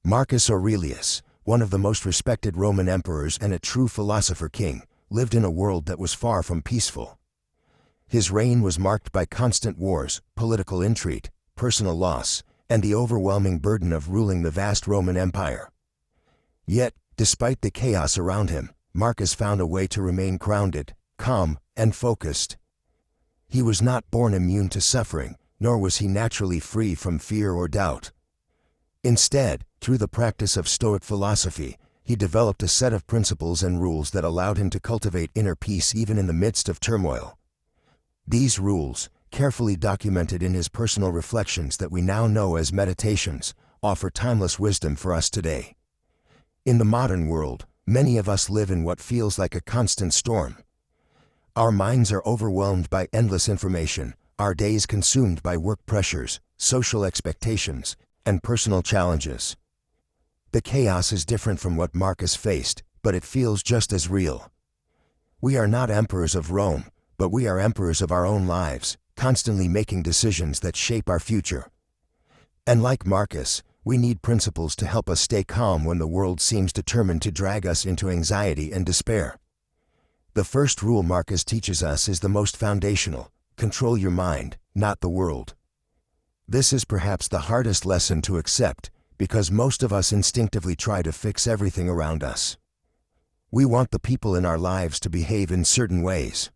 Marcus Aurelius, one of the most respected Roman emperors and a true philosopher king, lived in a world that was far from peaceful. His reign was marked by constant wars, political intrigue, personal loss, and the overwhelming burden of ruling the vast Roman Empire. Yet, despite the chaos around him, Marcus found a way to remain grounded, calm, and focused. He was not born immune to suffering, nor was he naturally free from fear or doubt. Instead, through the practice of Stoic philosophy, he developed a set of principles and rules that allowed him to cultivate inner peace even in the midst of turmoil. These rules, carefully documented in his personal reflections that we now know as meditations, offer timeless wisdom for us today. In the modern world, many of us live in what feels like a constant storm. Our minds are overwhelmed by endless information, our days consumed by work pressures, social expectations, and personal challenges. The chaos is different from what Marcus faced, but it feels just as real. We are not emperors of Rome, but we are emperors of our own lives, constantly making decisions that shape our future. And like Marcus, we need principles to help us stay calm when the world seems determined to drag us into anxiety and despair. The first rule Marcus teaches us is the most foundational: control your mind, not the world. This is perhaps the hardest lesson to accept, because most of us instinctively try to fix everything around us. We want the people in our lives to behave in certain ways.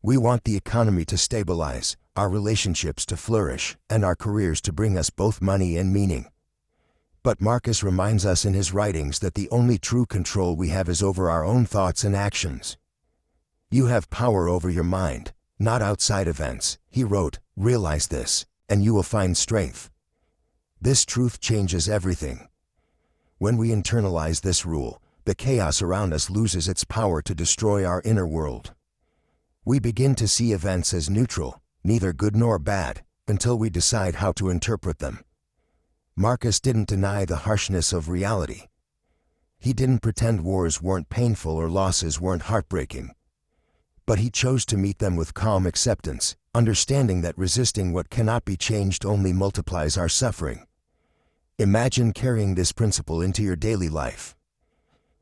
We want the economy to stabilize, our relationships to flourish, and our careers to bring us both money and meaning. But Marcus reminds us in his writings that the only true control we have is over our own thoughts and actions. You have power over your mind, not outside events, he wrote. Realize this, and you will find strength. This truth changes everything. When we internalize this rule, the chaos around us loses its power to destroy our inner world. We begin to see events as neutral, neither good nor bad, until we decide how to interpret them. Marcus didn't deny the harshness of reality. He didn't pretend wars weren't painful or losses weren't heartbreaking. But he chose to meet them with calm acceptance, understanding that resisting what cannot be changed only multiplies our suffering. Imagine carrying this principle into your daily life.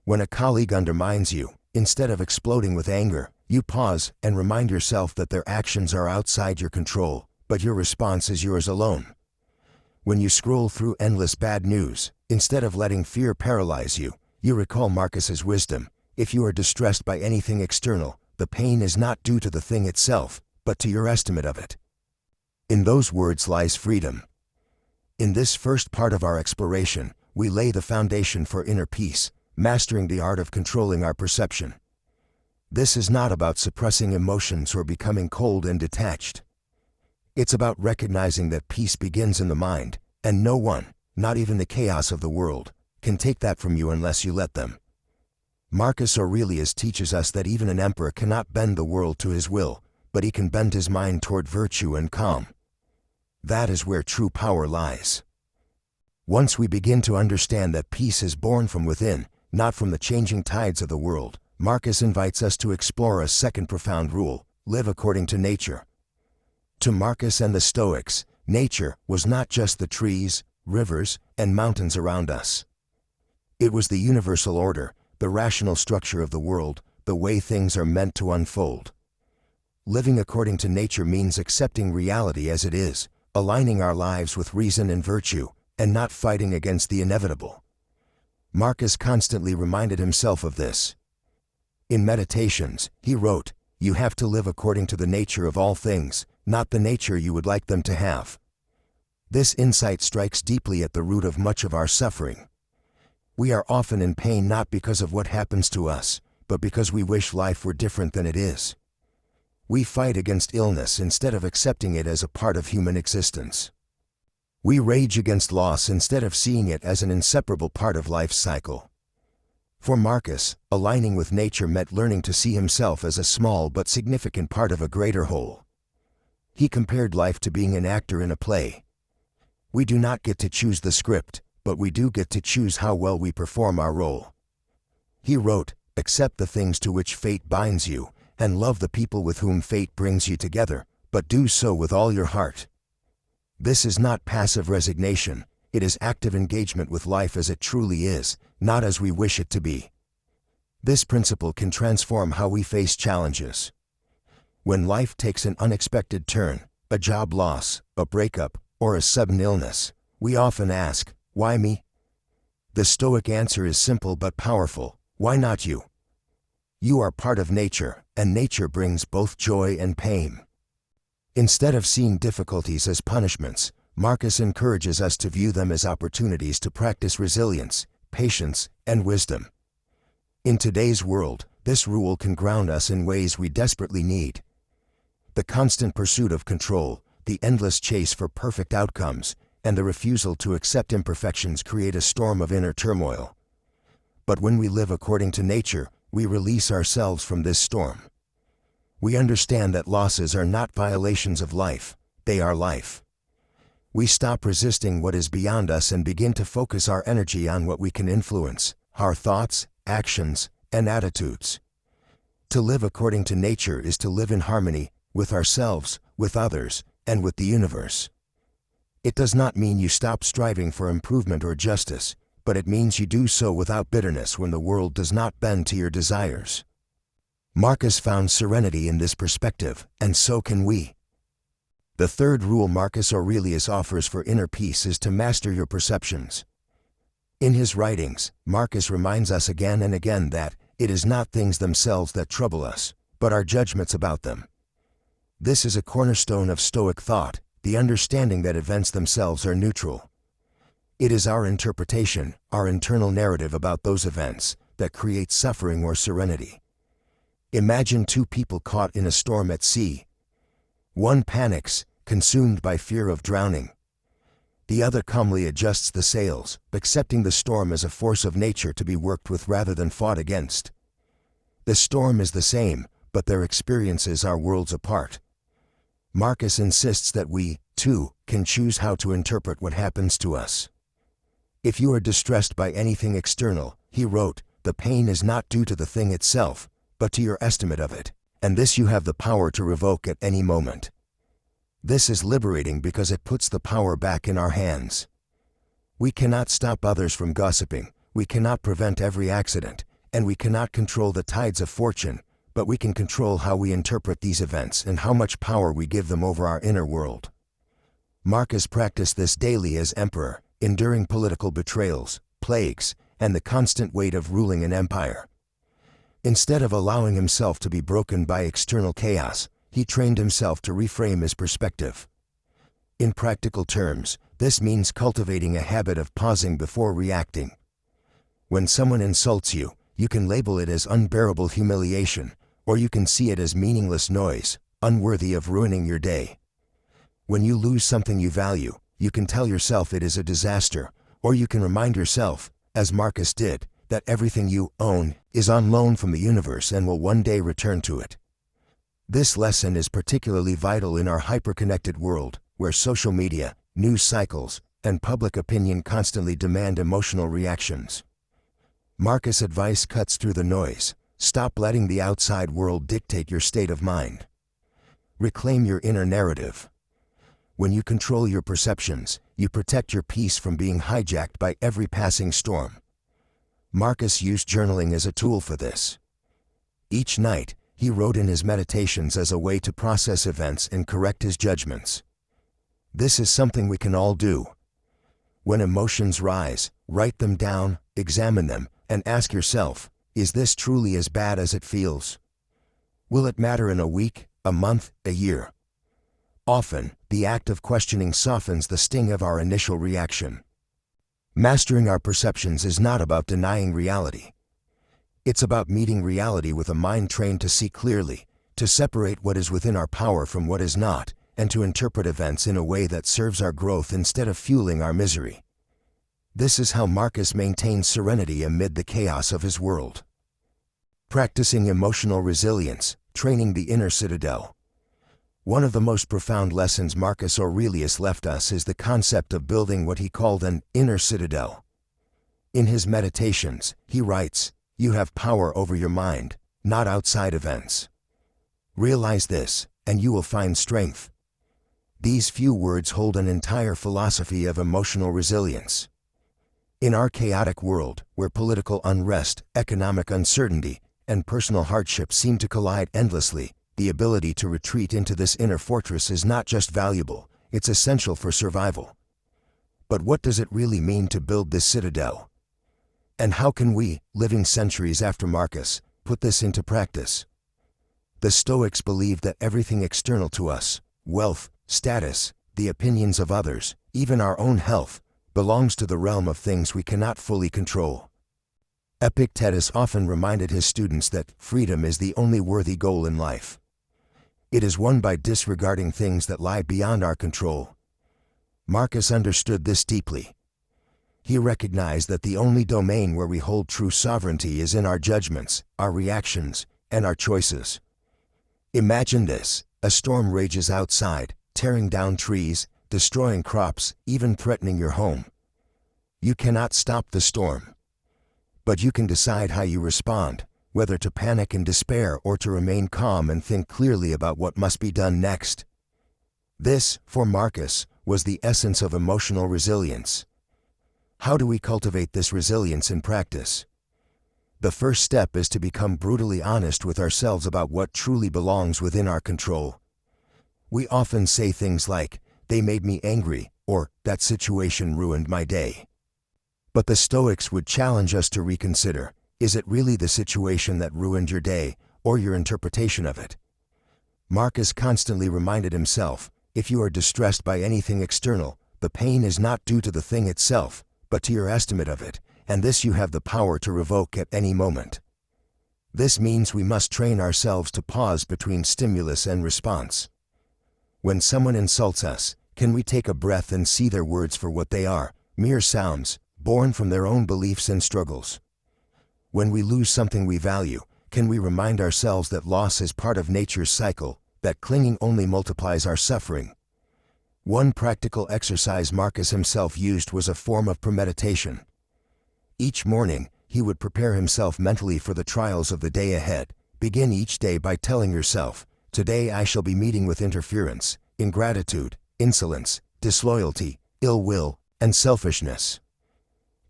When a colleague undermines you, instead of exploding with anger, you pause and remind yourself that their actions are outside your control, but your response is yours alone. When you scroll through endless bad news, instead of letting fear paralyze you, you recall Marcus's wisdom: if you are distressed by anything external, the pain is not due to the thing itself, but to your estimate of it. In those words lies freedom. In this first part of our exploration, we lay the foundation for inner peace, mastering the art of controlling our perception. This is not about suppressing emotions or becoming cold and detached. It's about recognizing that peace begins in the mind, and no one, not even the chaos of the world, can take that from you unless you let them. Marcus Aurelius teaches us that even an emperor cannot bend the world to his will, but he can bend his mind toward virtue and calm. That is where true power lies. Once we begin to understand that peace is born from within, not from the changing tides of the world, Marcus invites us to explore a second profound rule: live according to nature. To Marcus and the Stoics, nature was not just the trees, rivers, and mountains around us. It was the universal order, the rational structure of the world, the way things are meant to unfold. Living according to nature means accepting reality as it is, aligning our lives with reason and virtue, and not fighting against the inevitable. Marcus constantly reminded himself of this. In Meditations, he wrote, "You have to live according to the nature of all things, not the nature you would like them to have." This insight strikes deeply at the root of much of our suffering. We are often in pain not because of what happens to us, but because we wish life were different than it is. We fight against illness instead of accepting it as a part of human existence. We rage against loss instead of seeing it as an inseparable part of life's cycle. For Marcus, aligning with nature meant learning to see himself as a small but significant part of a greater whole. He compared life to being an actor in a play. We do not get to choose the script, but we do get to choose how well we perform our role. He wrote, "Accept the things to which fate binds you, and love the people with whom fate brings you together, but do so with all your heart." This is not passive resignation, It is active engagement with life as it truly is, not as we wish it to be. This principle can transform how we face challenges. When life takes an unexpected turn, a job loss, a breakup, or a sudden illness, we often ask, "Why me?" The Stoic answer is simple but powerful: why not you? You are part of nature, and nature brings both joy and pain. Instead of seeing difficulties as punishments, Marcus encourages us to view them as opportunities to practice resilience, patience, and wisdom. In today's world, this rule can ground us in ways we desperately need. The constant pursuit of control, the endless chase for perfect outcomes, and the refusal to accept imperfections create a storm of inner turmoil. But when we live according to nature, we release ourselves from this storm. We understand that losses are not violations of life, they are life. We stop resisting what is beyond us and begin to focus our energy on what we can influence: our thoughts, actions, and attitudes. To live according to nature is to live in harmony with ourselves, with others, and with the universe. It does not mean you stop striving for improvement or justice, but it means you do so without bitterness when the world does not bend to your desires. Marcus found serenity in this perspective, and so can we. The third rule Marcus Aurelius offers for inner peace is to master your perceptions. In his writings, Marcus reminds us again and again that it is not things themselves that trouble us, but our judgments about them. This is a cornerstone of Stoic thought, the understanding that events themselves are neutral. It is our interpretation, our internal narrative about those events, that creates suffering or serenity. Imagine two people caught in a storm at sea. One panics, consumed by fear of drowning. The other calmly adjusts the sails, accepting the storm as a force of nature to be worked with rather than fought against. The storm is the same, but their experiences are worlds apart. Marcus insists that we, too, can choose how to interpret what happens to us. If you are distressed by anything external, he wrote, the pain is not due to the thing itself, but to your estimate of it, and this you have the power to revoke at any moment. This is liberating because it puts the power back in our hands. We cannot stop others from gossiping, we cannot prevent every accident, and we cannot control the tides of fortune, but we can control how we interpret these events and how much power we give them over our inner world. Marcus practiced this daily as emperor, enduring political betrayals, plagues, and the constant weight of ruling an empire. Instead of allowing himself to be broken by external chaos, he trained himself to reframe his perspective. In practical terms, this means cultivating a habit of pausing before reacting. When someone insults you, you can label it as unbearable humiliation, or you can see it as meaningless noise, unworthy of ruining your day. When you lose something you value, you can tell yourself it is a disaster, or you can remind yourself, as Marcus did, that everything you own is on loan from the universe and will one day return to it. This lesson is particularly vital in our hyper-connected world, where social media, news cycles, and public opinion constantly demand emotional reactions. Marcus' advice cuts through the noise. Stop letting the outside world dictate your state of mind. Reclaim your inner narrative. When you control your perceptions, you protect your peace from being hijacked by every passing storm. Marcus used journaling as a tool for this. Each night, he wrote in his meditations as a way to process events and correct his judgments. This is something we can all do. When emotions rise, write them down, examine them, and ask yourself, is this truly as bad as it feels? Will it matter in a week, a month, a year? Often, the act of questioning softens the sting of our initial reaction. Mastering our perceptions is not about denying reality. It's about meeting reality with a mind trained to see clearly, to separate what is within our power from what is not, and to interpret events in a way that serves our growth instead of fueling our misery. This is how Marcus maintains serenity amid the chaos of his world. Practicing emotional resilience, training the inner citadel. One of the most profound lessons Marcus Aurelius left us is the concept of building what he called an inner citadel. In his meditations, he writes, "You have power over your mind, not outside events. Realize this, and you will find strength. These few words hold an entire philosophy of emotional resilience. In our chaotic world, where political unrest, economic uncertainty, and personal hardship seem to collide endlessly, the ability to retreat into this inner fortress is not just valuable, it's essential for survival. But what does it really mean to build this citadel? And how can we, living centuries after Marcus, put this into practice? The Stoics believed that everything external to us, wealth, status, the opinions of others, even our own health, belongs to the realm of things we cannot fully control. Epictetus often reminded his students that freedom is the only worthy goal in life. It is won by disregarding things that lie beyond our control. Marcus understood this deeply. He recognized that the only domain where we hold true sovereignty is in our judgments, our reactions, and our choices. Imagine this: a storm rages outside, tearing down trees, destroying crops, even threatening your home. You cannot stop the storm. But you can decide how you respond, whether to panic and despair or to remain calm and think clearly about what must be done next. This, for Marcus, was the essence of emotional resilience. How do we cultivate this resilience in practice? The first step is to become brutally honest with ourselves about what truly belongs within our control. We often say things like, "They made me angry," or "That situation ruined my day." But the Stoics would challenge us to reconsider, is it really the situation that ruined your day, or your interpretation of it? Marcus constantly reminded himself, if you are distressed by anything external, the pain is not due to the thing itself, but to your estimate of it, and this you have the power to revoke at any moment. This means we must train ourselves to pause between stimulus and response. When someone insults us, can we take a breath and see their words for what they are, mere sounds, born from their own beliefs and struggles? When we lose something we value, can we remind ourselves that loss is part of nature's cycle, that clinging only multiplies our suffering? One practical exercise Marcus himself used was a form of premeditation. Each morning, he would prepare himself mentally for the trials of the day ahead. Begin each day by telling yourself, "Today I shall be meeting with interference, ingratitude, insolence, disloyalty, ill will, and selfishness."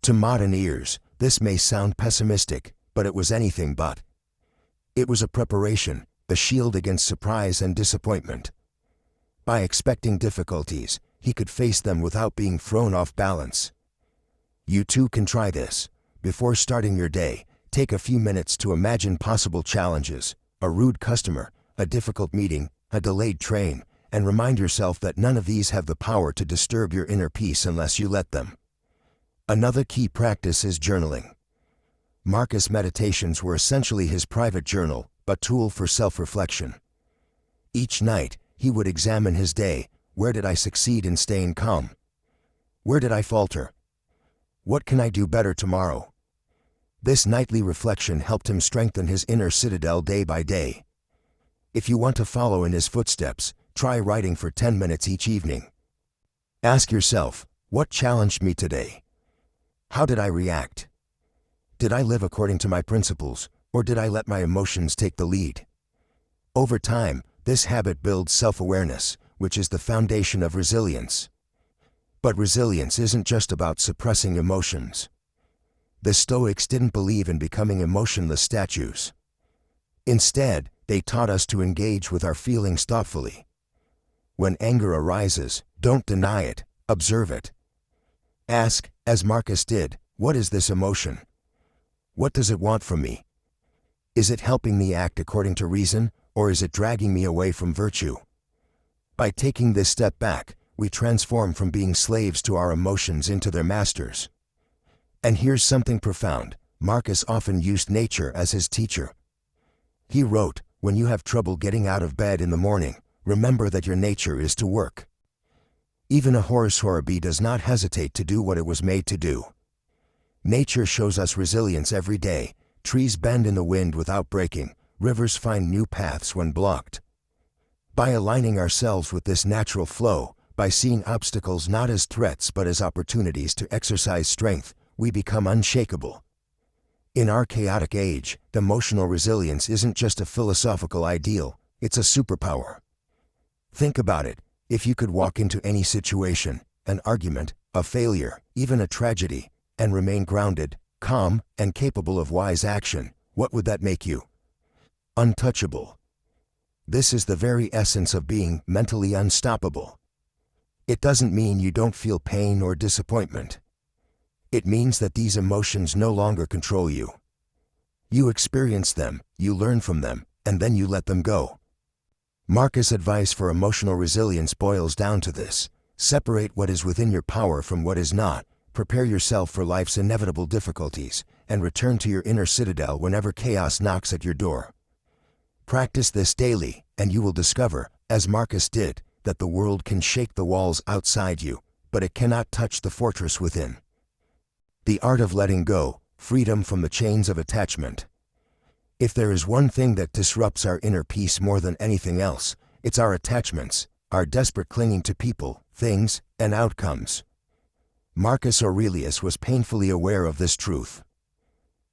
To modern ears, this may sound pessimistic, but it was anything but. It was a preparation, a shield against surprise and disappointment. By expecting difficulties, he could face them without being thrown off balance. You too can try this. Before starting your day, take a few minutes to imagine possible challenges, a rude customer, a difficult meeting, a delayed train, and remind yourself that none of these have the power to disturb your inner peace unless you let them. Another key practice is journaling. Marcus' meditations were essentially his private journal, a tool for self-reflection. Each night, he would examine his day. Where did I succeed in staying calm? Where did I falter? What can I do better tomorrow? This nightly reflection helped him strengthen his inner citadel day by day. If you want to follow in his footsteps, try writing for 10 minutes each evening. Ask yourself, what challenged me today? How did I react? Did I live according to my principles, or did I let my emotions take the lead? Over time, this habit builds self-awareness, which is the foundation of resilience. But resilience isn't just about suppressing emotions. The Stoics didn't believe in becoming emotionless statues. Instead, they taught us to engage with our feelings thoughtfully. When anger arises, don't deny it, observe it. Ask, as Marcus did, what is this emotion? What does it want from me? Is it helping me act according to reason, or is it dragging me away from virtue? By taking this step back, we transform from being slaves to our emotions into their masters. And here's something profound: Marcus often used nature as his teacher. He wrote, "When you have trouble getting out of bed in the morning, remember that your nature is to work." Even a horse or a bee does not hesitate to do what it was made to do. Nature shows us resilience every day. Trees bend in the wind without breaking. Rivers find new paths when blocked. By aligning ourselves with this natural flow, by seeing obstacles not as threats but as opportunities to exercise strength, we become unshakable. In our chaotic age, emotional resilience isn't just a philosophical ideal, it's a superpower. Think about it. If you could walk into any situation, an argument, a failure, even a tragedy, and remain grounded, calm, and capable of wise action, what would that make you? Untouchable. This is the very essence of being mentally unstoppable. It doesn't mean you don't feel pain or disappointment. It means that these emotions no longer control you. You experience them, you learn from them, and then you let them go. Marcus' advice for emotional resilience boils down to this: separate what is within your power from what is not, prepare yourself for life's inevitable difficulties, and return to your inner citadel whenever chaos knocks at your door. Practice this daily, and you will discover, as Marcus did, that the world can shake the walls outside you, but it cannot touch the fortress within. The art of letting go, freedom from the chains of attachment. If there is one thing that disrupts our inner peace more than anything else, it's our attachments, our desperate clinging to people, things, and outcomes. Marcus Aurelius was painfully aware of this truth.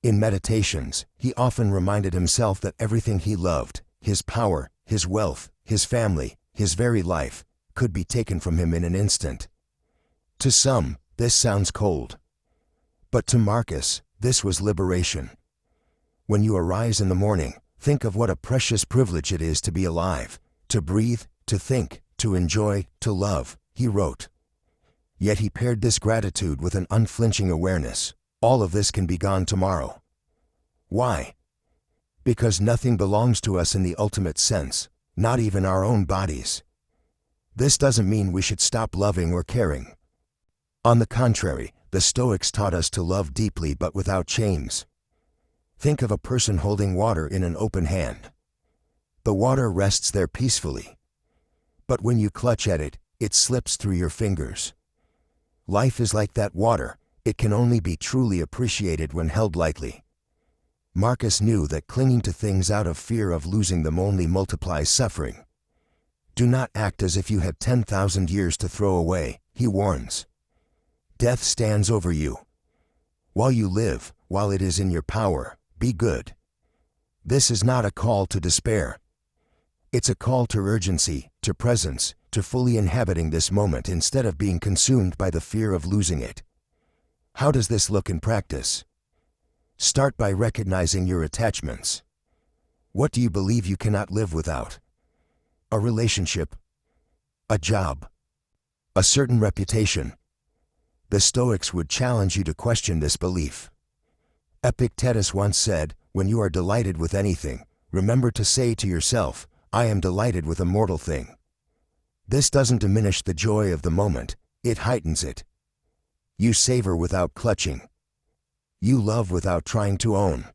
In meditations, he often reminded himself that everything he loved, his power, his wealth, his family, his very life, could be taken from him in an instant. To some, this sounds cold. But to Marcus, this was liberation. When you arise in the morning, think of what a precious privilege it is to be alive, to breathe, to think, to enjoy, to love, he wrote. Yet he paired this gratitude with an unflinching awareness: all of this can be gone tomorrow. Why? Because nothing belongs to us in the ultimate sense, not even our own bodies. This doesn't mean we should stop loving or caring. On the contrary, the Stoics taught us to love deeply but without chains. Think of a person holding water in an open hand. The water rests there peacefully. But when you clutch at it, it slips through your fingers. Life is like that water, it can only be truly appreciated when held lightly. Marcus knew that clinging to things out of fear of losing them only multiplies suffering. Do not act as if you had 10,000 years to throw away, he warns. Death stands over you. While you live, while it is in your power, be good. This is not a call to despair. It's a call to urgency, to presence, to fully inhabiting this moment instead of being consumed by the fear of losing it. How does this look in practice? Start by recognizing your attachments. What do you believe you cannot live without? A relationship? A job? A certain reputation? The Stoics would challenge you to question this belief. Epictetus once said, "When you are delighted with anything, remember to say to yourself, 'I am delighted with a mortal thing.' This doesn't diminish the joy of the moment, it heightens it. You savor without clutching. You love without trying to own.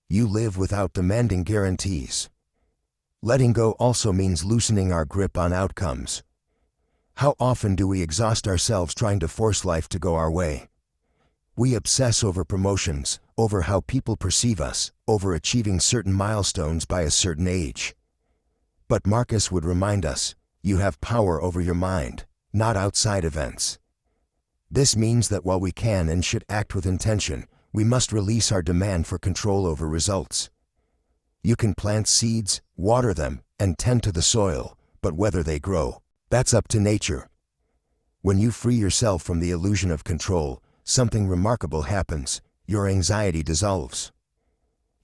You live without demanding guarantees. Letting go also means loosening our grip on outcomes. How often do we exhaust ourselves trying to force life to go our way? We obsess over promotions, over how people perceive us, over achieving certain milestones by a certain age. But Marcus would remind us, you have power over your mind, not outside events. This means that while we can and should act with intention, we must release our demand for control over results. You can plant seeds, water them, and tend to the soil, but whether they grow, that's up to nature. When you free yourself from the illusion of control, something remarkable happens. Your anxiety dissolves.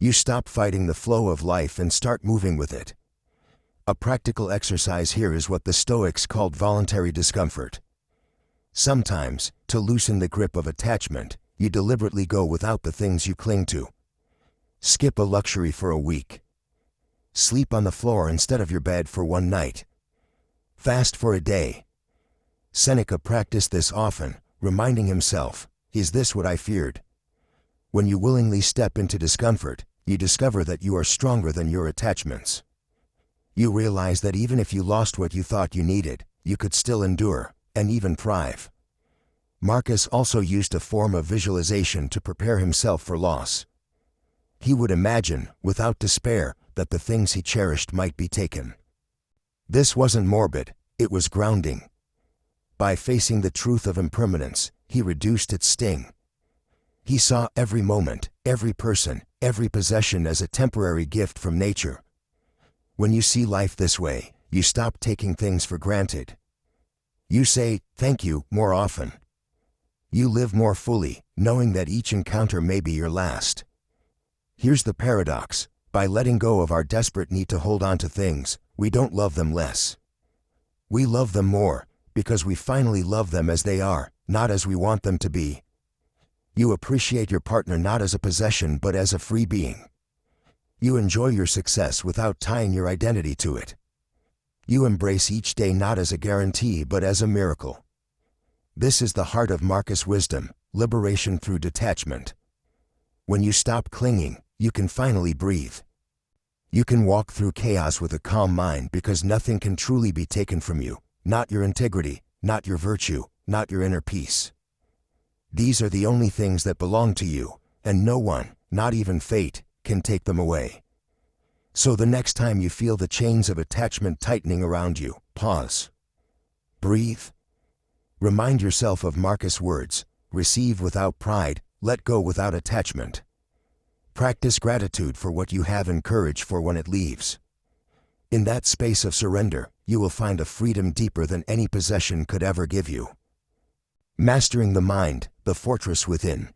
You stop fighting the flow of life and start moving with it. A practical exercise here is what the Stoics called voluntary discomfort. Sometimes, to loosen the grip of attachment, you deliberately go without the things you cling to. Skip a luxury for a week. Sleep on the floor instead of your bed for one night. Fast for a day. Seneca practiced this often, reminding himself, "Is this what I feared?" When you willingly step into discomfort, you discover that you are stronger than your attachments. You realize that even if you lost what you thought you needed, you could still endure, and even thrive. Marcus also used a form of visualization to prepare himself for loss. He would imagine, without despair, that the things he cherished might be taken. This wasn't morbid, it was grounding. By facing the truth of impermanence, he reduced its sting. He saw every moment, every person, every possession as a temporary gift from nature. When you see life this way, You stop taking things for granted. You say, "Thank you," more often. You live more fully, knowing that each encounter may be your last. Here's the paradox. By letting go of our desperate need to hold on to things, we don't love them less. We love them more, because we finally love them as they are, not as we want them to be. You appreciate your partner not as a possession but as a free being. You enjoy your success without tying your identity to it. You embrace each day not as a guarantee but as a miracle. This is the heart of Marcus' wisdom, liberation through detachment. When you stop clinging, you can finally breathe. You can walk through chaos with a calm mind because nothing can truly be taken from you, not your integrity, not your virtue, not your inner peace. These are the only things that belong to you, and no one, not even fate, can take them away. So the next time you feel the chains of attachment tightening around you, pause. Breathe. Remind yourself of Marcus' words, receive without pride, let go without attachment. Practice gratitude for what you have and courage for when it leaves. In that space of surrender, you will find a freedom deeper than any possession could ever give you. Mastering the mind, the fortress within.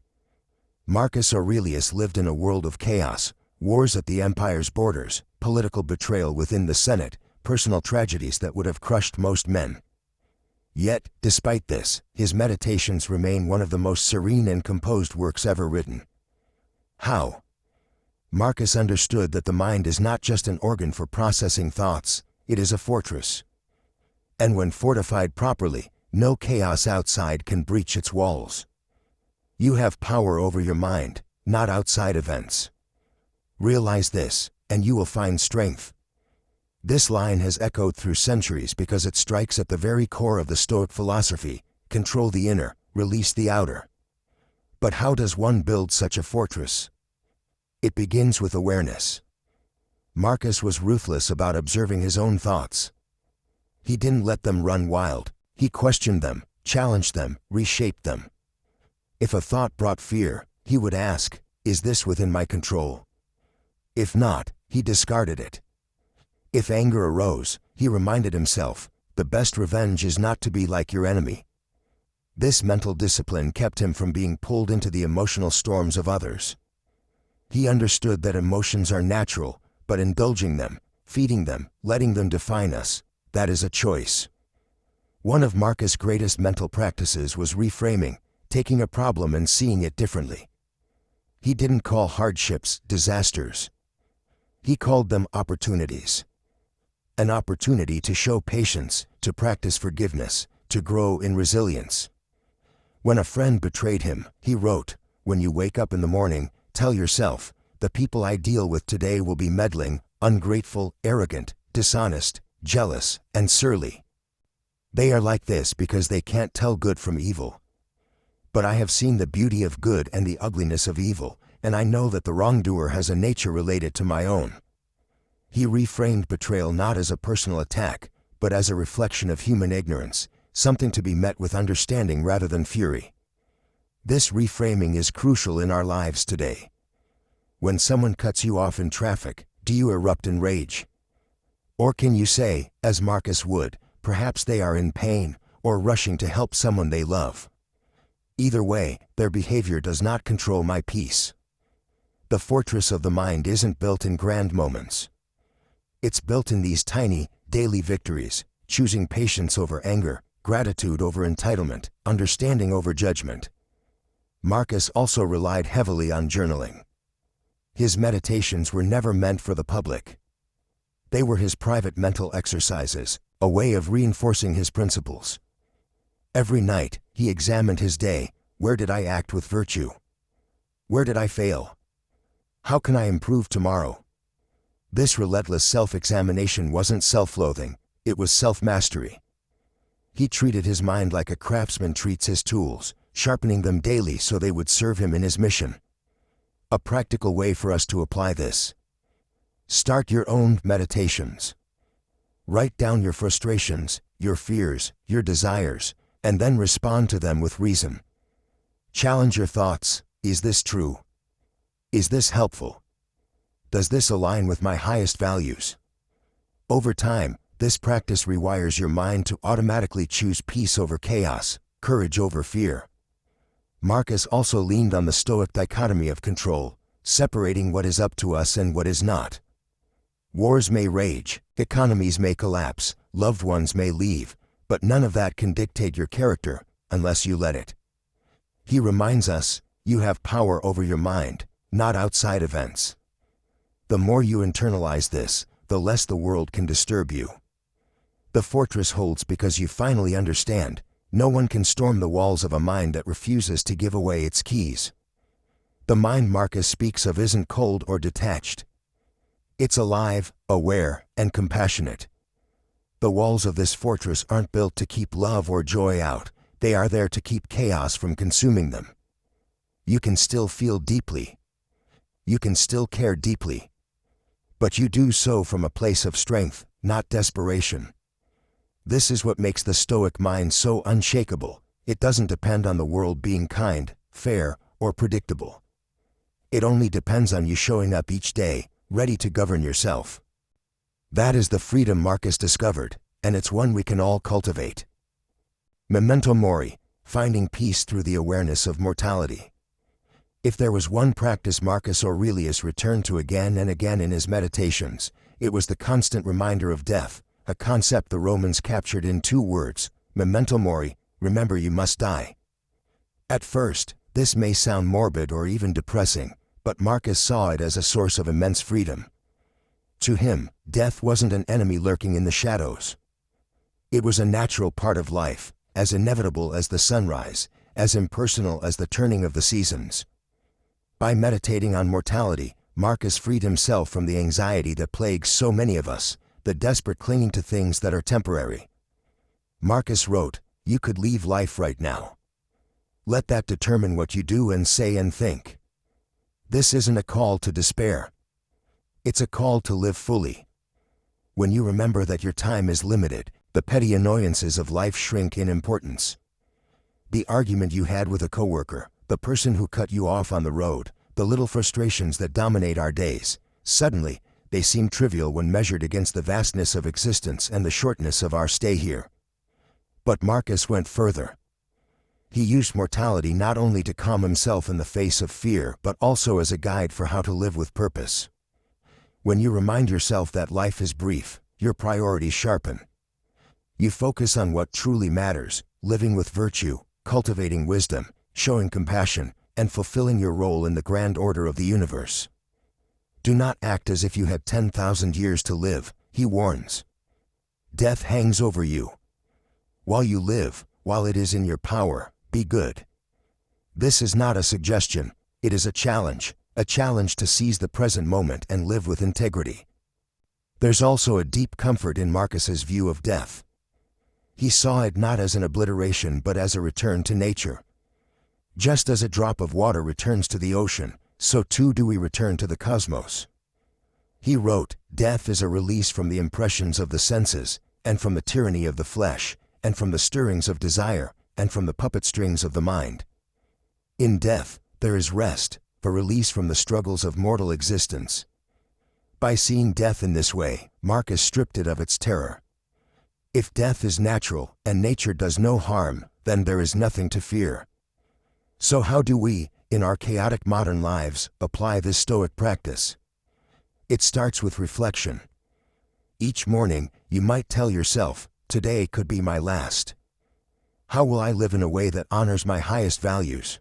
Marcus Aurelius lived in a world of chaos, wars at the empire's borders, political betrayal within the Senate, personal tragedies that would have crushed most men. Yet, despite this, his Meditations remain one of the most serene and composed works ever written. How? Marcus understood that the mind is not just an organ for processing thoughts, it is a fortress. And when fortified properly, no chaos outside can breach its walls. You have power over your mind, not outside events. Realize this, and you will find strength. This line has echoed through centuries because it strikes at the very core of the Stoic philosophy: control the inner, release the outer. But how does one build such a fortress? It begins with awareness. Marcus was ruthless about observing his own thoughts. He didn't let them run wild. He questioned them, challenged them, reshaped them. If a thought brought fear, he would ask, "Is this within my control?" If not, he discarded it. If anger arose, he reminded himself, the best revenge is not to be like your enemy. This mental discipline kept him from being pulled into the emotional storms of others. He understood that emotions are natural, but indulging them, feeding them, letting them define us, that is a choice. One of Marcus' greatest mental practices was reframing, taking a problem and seeing it differently. He didn't call hardships disasters. He called them opportunities. An opportunity to show patience, to practice forgiveness, to grow in resilience. When a friend betrayed him, he wrote, "When you wake up in the morning, tell yourself, the people I deal with today will be meddling, ungrateful, arrogant, dishonest, jealous, and surly. They are like this because they can't tell good from evil. But I have seen the beauty of good and the ugliness of evil, and I know that the wrongdoer has a nature related to my own." He reframed betrayal not as a personal attack, but as a reflection of human ignorance, something to be met with understanding rather than fury. This reframing is crucial in our lives today. When someone cuts you off in traffic, do you erupt in rage? Or can you say, as Marcus would, perhaps they are in pain, or rushing to help someone they love? Either way, their behavior does not control my peace. The fortress of the mind isn't built in grand moments. It's built in these tiny, daily victories, choosing patience over anger, gratitude over entitlement, understanding over judgment. Marcus also relied heavily on journaling. His meditations were never meant for the public. They were his private mental exercises, a way of reinforcing his principles. Every night, he examined his day. Where did I act with virtue? Where did I fail? How can I improve tomorrow? This relentless self-examination wasn't self-loathing, it was self-mastery. He treated his mind like a craftsman treats his tools, sharpening them daily so they would serve him in his mission. A practical way for us to apply this. Start your own meditations. Write down your frustrations, your fears, your desires, and then respond to them with reason. Challenge your thoughts. Is this true? Is this helpful? Does this align with my highest values? Over time, This practice rewires your mind to automatically choose peace over chaos, courage over fear. Marcus also leaned on the Stoic dichotomy of control, separating what is up to us and what is not. Wars may rage, economies may collapse, loved ones may leave, but none of that can dictate your character unless you let it. He reminds us, you have power over your mind, not outside events. The more you internalize this, the less the world can disturb you. The fortress holds because you finally understand, no one can storm the walls of a mind that refuses to give away its keys. The mind Marcus speaks of isn't cold or detached. It's alive, aware, and compassionate. The walls of this fortress aren't built to keep love or joy out, they are there to keep chaos from consuming them. You can still feel deeply. You can still care deeply. But you do so from a place of strength, not desperation. This is what makes the Stoic mind so unshakable. It doesn't depend on the world being kind, fair, or predictable. It only depends on you showing up each day, ready to govern yourself. That is the freedom Marcus discovered, and it's one we can all cultivate. Memento mori, finding peace through the awareness of mortality. If there was one practice Marcus Aurelius returned to again and again in his meditations, it was the constant reminder of death, a concept the Romans captured in 2 words, memento mori, remember you must die. At first, this may sound morbid or even depressing, but Marcus saw it as a source of immense freedom. To him, death wasn't an enemy lurking in the shadows. It was a natural part of life, as inevitable as the sunrise, as impersonal as the turning of the seasons. By meditating on mortality, Marcus freed himself from the anxiety that plagues so many of us, the desperate clinging to things that are temporary. Marcus wrote, "You could leave life right now. Let that determine what you do and say and think." This isn't a call to despair. It's a call to live fully. When you remember that your time is limited, the petty annoyances of life shrink in importance. The argument you had with a coworker, the person who cut you off on the road, the little frustrations that dominate our days, suddenly, they seem trivial when measured against the vastness of existence and the shortness of our stay here. But Marcus went further. He used mortality not only to calm himself in the face of fear but also as a guide for how to live with purpose. When you remind yourself that life is brief, your priorities sharpen. You focus on what truly matters, living with virtue, cultivating wisdom, showing compassion, and fulfilling your role in the grand order of the universe. Do not act as if you had 10,000 years to live, he warns. Death hangs over you. While you live, while it is in your power, be good. This is not a suggestion, it is a challenge to seize the present moment and live with integrity. There's also a deep comfort in Marcus's view of death. He saw it not as an obliteration but as a return to nature. Just as a drop of water returns to the ocean, so too do we return to the cosmos. He wrote, "Death is a release from the impressions of the senses, and from the tyranny of the flesh, and from the stirrings of desire, and from the puppet strings of the mind. In death, there is rest, a release from the struggles of mortal existence." By seeing death in this way, Marcus stripped it of its terror. If death is natural, and nature does no harm, then there is nothing to fear. So how do we, in our chaotic modern lives, apply this Stoic practice? It starts with reflection. Each morning, you might tell yourself, today could be my last. How will I live in a way that honors my highest values?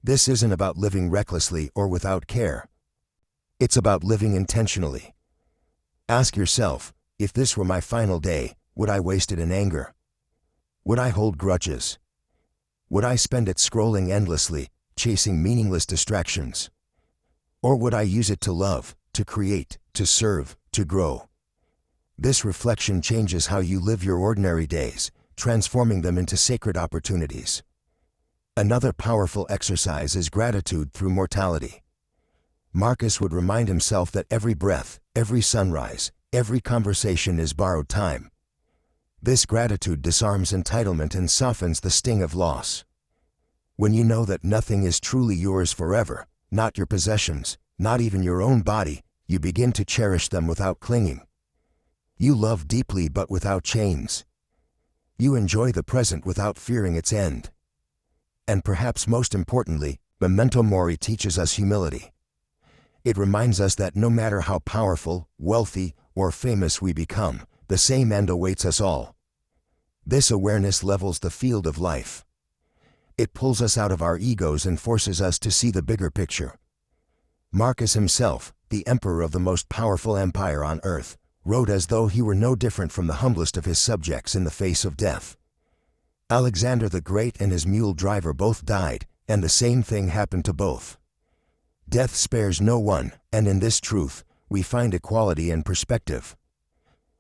This isn't about living recklessly or without care. It's about living intentionally. Ask yourself, if this were my final day, would I waste it in anger? Would I hold grudges? Would I spend it scrolling endlessly, chasing meaningless distractions? Or would I use it to love, to create, to serve, to grow? This reflection changes how you live your ordinary days, transforming them into sacred opportunities. Another powerful exercise is gratitude through mortality. Marcus would remind himself that every breath, every sunrise, every conversation is borrowed time. This gratitude disarms entitlement and softens the sting of loss. When you know that nothing is truly yours forever, not your possessions, not even your own body, you begin to cherish them without clinging. You love deeply but without chains. You enjoy the present without fearing its end. And perhaps most importantly, memento mori teaches us humility. It reminds us that no matter how powerful, wealthy, or famous we become, the same end awaits us all. This awareness levels the field of life. It pulls us out of our egos and forces us to see the bigger picture. Marcus himself, the emperor of the most powerful empire on earth, wrote as though he were no different from the humblest of his subjects in the face of death. Alexander the Great and his mule driver both died, and the same thing happened to both. Death spares no one, and in this truth, we find equality and perspective.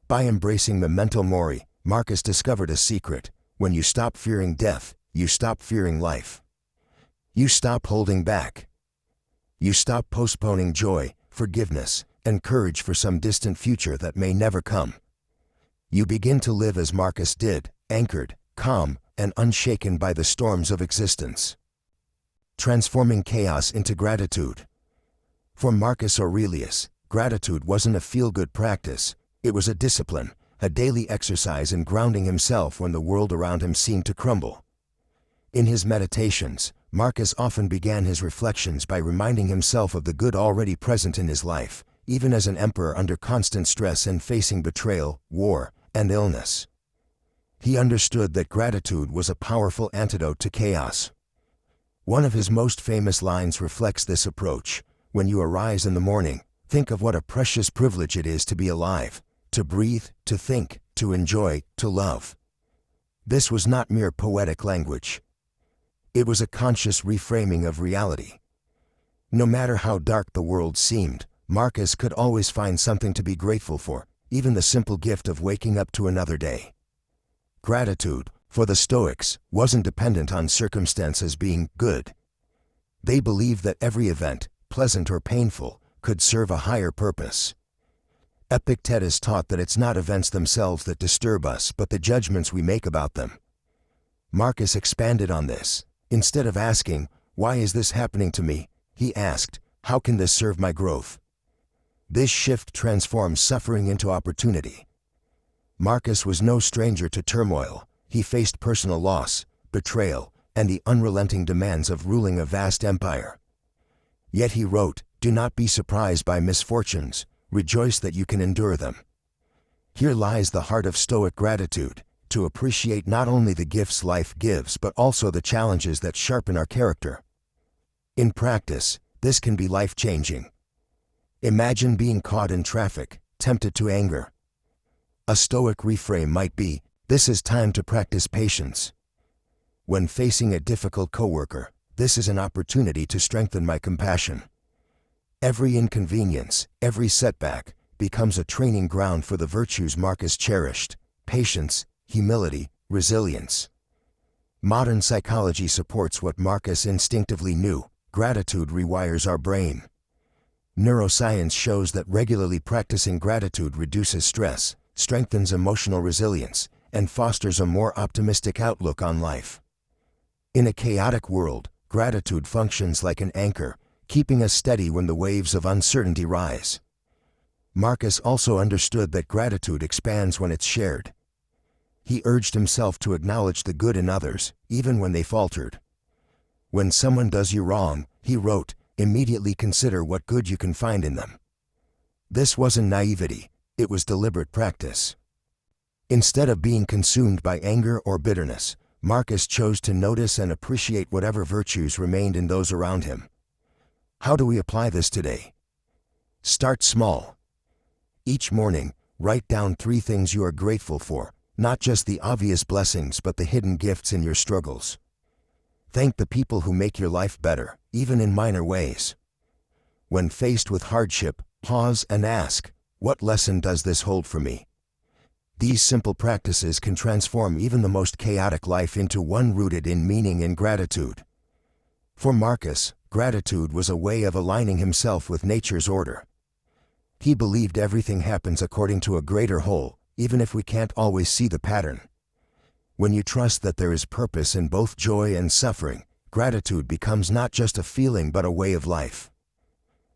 By embracing memento mori, Marcus discovered a secret. When you stop fearing death, you stop fearing life. You stop holding back. You stop postponing joy, forgiveness, and courage for some distant future that may never come. You begin to live as Marcus did, anchored, calm, and unshaken by the storms of existence. Transforming chaos into gratitude. For Marcus Aurelius, gratitude wasn't a feel-good practice, it was a discipline, a daily exercise in grounding himself when the world around him seemed to crumble. In his meditations, Marcus often began his reflections by reminding himself of the good already present in his life, even as an emperor under constant stress and facing betrayal, war, and illness. He understood that gratitude was a powerful antidote to chaos. One of his most famous lines reflects this approach. When you arise in the morning, think of what a precious privilege it is to be alive, to breathe, to think, to enjoy, to love. This was not mere poetic language. It was a conscious reframing of reality. No matter how dark the world seemed, Marcus could always find something to be grateful for, even the simple gift of waking up to another day. Gratitude, for the Stoics, wasn't dependent on circumstances being good. They believed that every event, pleasant or painful, could serve a higher purpose. Epictetus taught that it's not events themselves that disturb us but the judgments we make about them. Marcus expanded on this. Instead of asking, "Why is this happening to me?" he asked, "How can this serve my growth?" This shift transforms suffering into opportunity. Marcus was no stranger to turmoil. He faced personal loss, betrayal, and the unrelenting demands of ruling a vast empire. Yet he wrote, "Do not be surprised by misfortunes, rejoice that you can endure them." Here lies the heart of Stoic gratitude, to appreciate not only the gifts life gives but also the challenges that sharpen our character. In practice, this can be life-changing. Imagine being caught in traffic, tempted to anger. A Stoic reframe might be, "This is time to practice patience." When facing a difficult coworker, "This is an opportunity to strengthen my compassion." Every inconvenience, every setback, becomes a training ground for the virtues Marcus cherished: patience, humility, resilience. Modern psychology supports what Marcus instinctively knew: gratitude rewires our brain. Neuroscience shows that regularly practicing gratitude reduces stress, strengthens emotional resilience, and fosters a more optimistic outlook on life. In a chaotic world, gratitude functions like an anchor, keeping us steady when the waves of uncertainty rise. Marcus also understood that gratitude expands when it's shared. He urged himself to acknowledge the good in others, even when they faltered. When someone does you wrong, he wrote, immediately consider what good you can find in them. This wasn't naivety, it was deliberate practice. Instead of being consumed by anger or bitterness, Marcus chose to notice and appreciate whatever virtues remained in those around him. How do we apply this today? Start small. Each morning, write down 3 things you are grateful for, not just the obvious blessings but the hidden gifts in your struggles. Thank the people who make your life better, even in minor ways. When faced with hardship, pause and ask, what lesson does this hold for me? These simple practices can transform even the most chaotic life into one rooted in meaning and gratitude. For Marcus, gratitude was a way of aligning himself with nature's order. He believed everything happens according to a greater whole, even if we can't always see the pattern. When you trust that there is purpose in both joy and suffering, gratitude becomes not just a feeling but a way of life.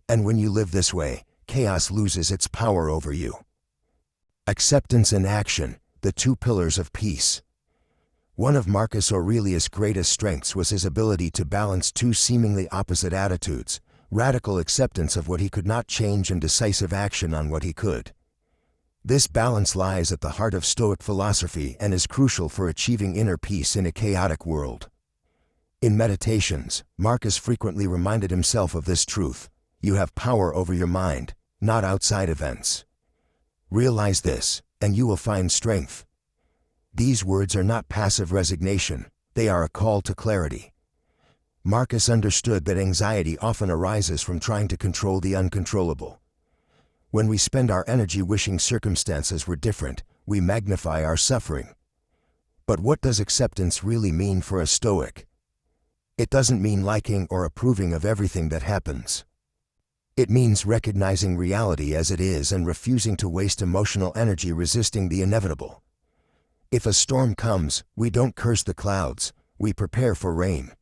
And when you live this way, chaos loses its power over you. Acceptance and action, the two pillars of peace. One of Marcus Aurelius' greatest strengths was his ability to balance two seemingly opposite attitudes: radical acceptance of what he could not change and decisive action on what he could. This balance lies at the heart of Stoic philosophy and is crucial for achieving inner peace in a chaotic world. In meditations, Marcus frequently reminded himself of this truth: you have power over your mind, not outside events. Realize this, and you will find strength. These words are not passive resignation, they are a call to clarity. Marcus understood that anxiety often arises from trying to control the uncontrollable. When we spend our energy wishing circumstances were different, we magnify our suffering. But what does acceptance really mean for a Stoic? It doesn't mean liking or approving of everything that happens. It means recognizing reality as it is and refusing to waste emotional energy resisting the inevitable. If a storm comes, we don't curse the clouds, we prepare for rain.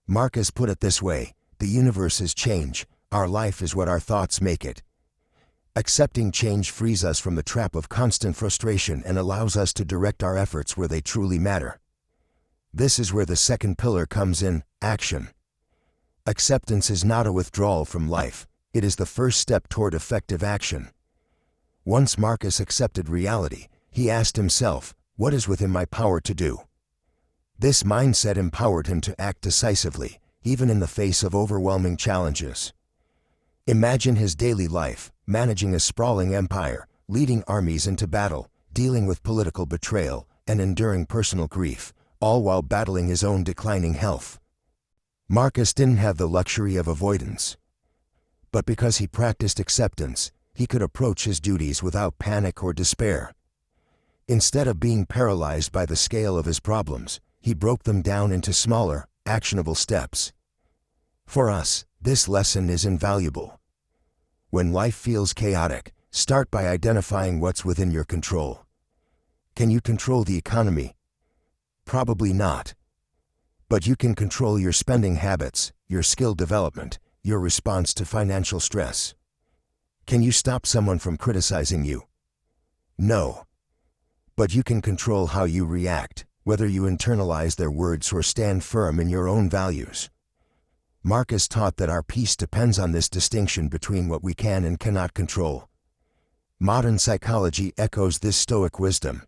Marcus put it this way: the universe is change, our life is what our thoughts make it. Accepting change frees us from the trap of constant frustration and allows us to direct our efforts where they truly matter. This is where the second pillar comes in: action. Acceptance is not a withdrawal from life, it is the first step toward effective action. Once Marcus accepted reality, he asked himself, what is within my power to do? This mindset empowered him to act decisively, even in the face of overwhelming challenges. Imagine his daily life, managing a sprawling empire, leading armies into battle, dealing with political betrayal, and enduring personal grief, all while battling his own declining health. Marcus didn't have the luxury of avoidance. But because he practiced acceptance, he could approach his duties without panic or despair. Instead of being paralyzed by the scale of his problems, he broke them down into smaller, actionable steps. For us, this lesson is invaluable. When life feels chaotic, start by identifying what's within your control. Can you control the economy? Probably not. But you can control your spending habits, your skill development, your response to financial stress. Can you stop someone from criticizing you? No. But you can control how you react, whether you internalize their words or stand firm in your own values. Marcus taught that our peace depends on this distinction between what we can and cannot control. Modern psychology echoes this Stoic wisdom.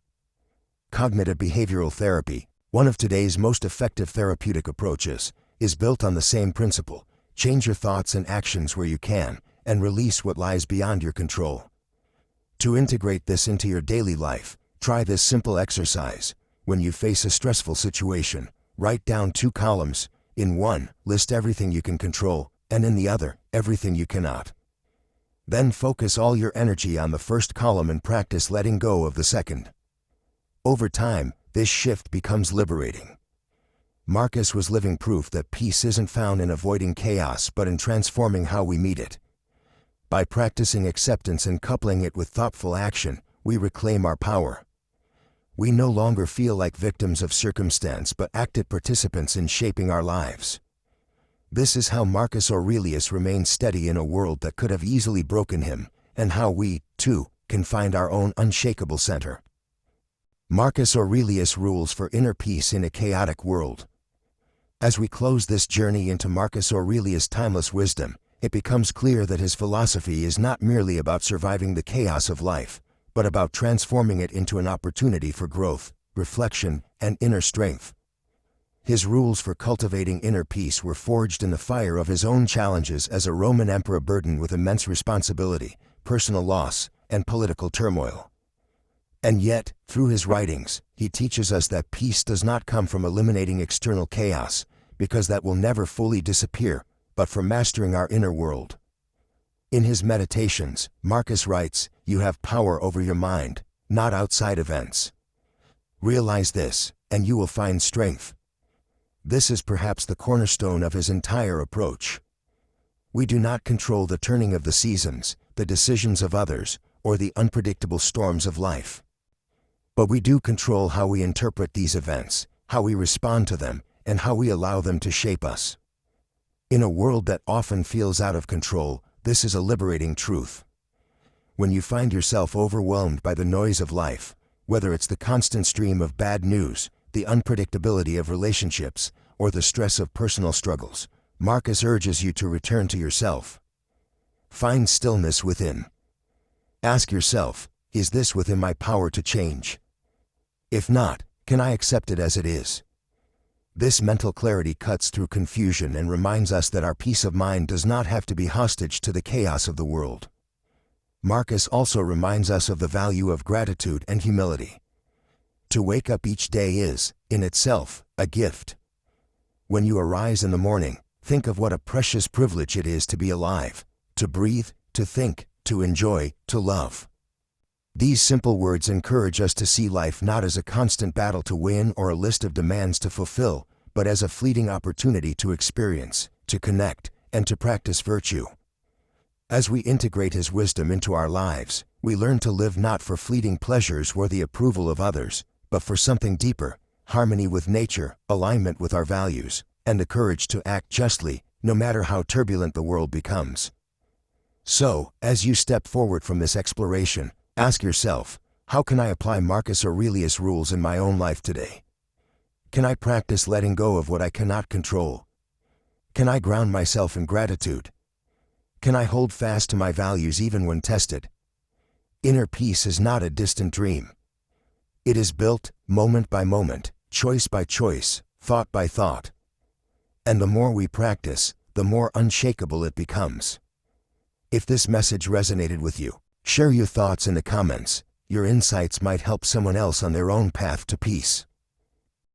Cognitive behavioral therapy, one of today's most effective therapeutic approaches, is built on the same principle: change your thoughts and actions where you can, and release what lies beyond your control. To integrate this into your daily life, try this simple exercise. When you face a stressful situation, write down 2 columns. In one, list everything you can control, and in the other, everything you cannot. Then focus all your energy on the first column and practice letting go of the second. Over time, this shift becomes liberating. Marcus was living proof that peace isn't found in avoiding chaos but in transforming how we meet it. By practicing acceptance and coupling it with thoughtful action, we reclaim our power. We no longer feel like victims of circumstance but active participants in shaping our lives. This is how Marcus Aurelius remained steady in a world that could have easily broken him, and how we, too, can find our own unshakable center. Marcus Aurelius' rules for inner peace in a chaotic world. As we close this journey into Marcus Aurelius' timeless wisdom, it becomes clear that his philosophy is not merely about surviving the chaos of life, but about transforming it into an opportunity for growth, reflection, and inner strength. His rules for cultivating inner peace were forged in the fire of his own challenges as a Roman emperor burdened with immense responsibility, personal loss, and political turmoil. And yet, through his writings, he teaches us that peace does not come from eliminating external chaos, because that will never fully disappear, but from mastering our inner world. In his meditations, Marcus writes, "You have power over your mind, not outside events. Realize this, and you will find strength." This is perhaps the cornerstone of his entire approach. We do not control the turning of the seasons, the decisions of others, or the unpredictable storms of life. But we do control how we interpret these events, how we respond to them, and how we allow them to shape us. In a world that often feels out of control, this is a liberating truth. When you find yourself overwhelmed by the noise of life, whether it's the constant stream of bad news, the unpredictability of relationships, or the stress of personal struggles, Marcus urges you to return to yourself. Find stillness within. Ask yourself, is this within my power to change? If not, can I accept it as it is? This mental clarity cuts through confusion and reminds us that our peace of mind does not have to be hostage to the chaos of the world. Marcus also reminds us of the value of gratitude and humility. To wake up each day is, in itself, a gift. When you arise in the morning, think of what a precious privilege it is to be alive, to breathe, to think, to enjoy, to love. These simple words encourage us to see life not as a constant battle to win or a list of demands to fulfill, but as a fleeting opportunity to experience, to connect, and to practice virtue. As we integrate his wisdom into our lives, we learn to live not for fleeting pleasures or the approval of others, but for something deeper, harmony with nature, alignment with our values, and the courage to act justly, no matter how turbulent the world becomes. So, as you step forward from this exploration, ask yourself, how can I apply Marcus Aurelius' rules in my own life today? Can I practice letting go of what I cannot control? Can I ground myself in gratitude? Can I hold fast to my values even when tested? Inner peace is not a distant dream. It is built, moment by moment, choice by choice, thought by thought. And the more we practice, the more unshakable it becomes. If this message resonated with you, share your thoughts in the comments. Your insights might help someone else on their own path to peace.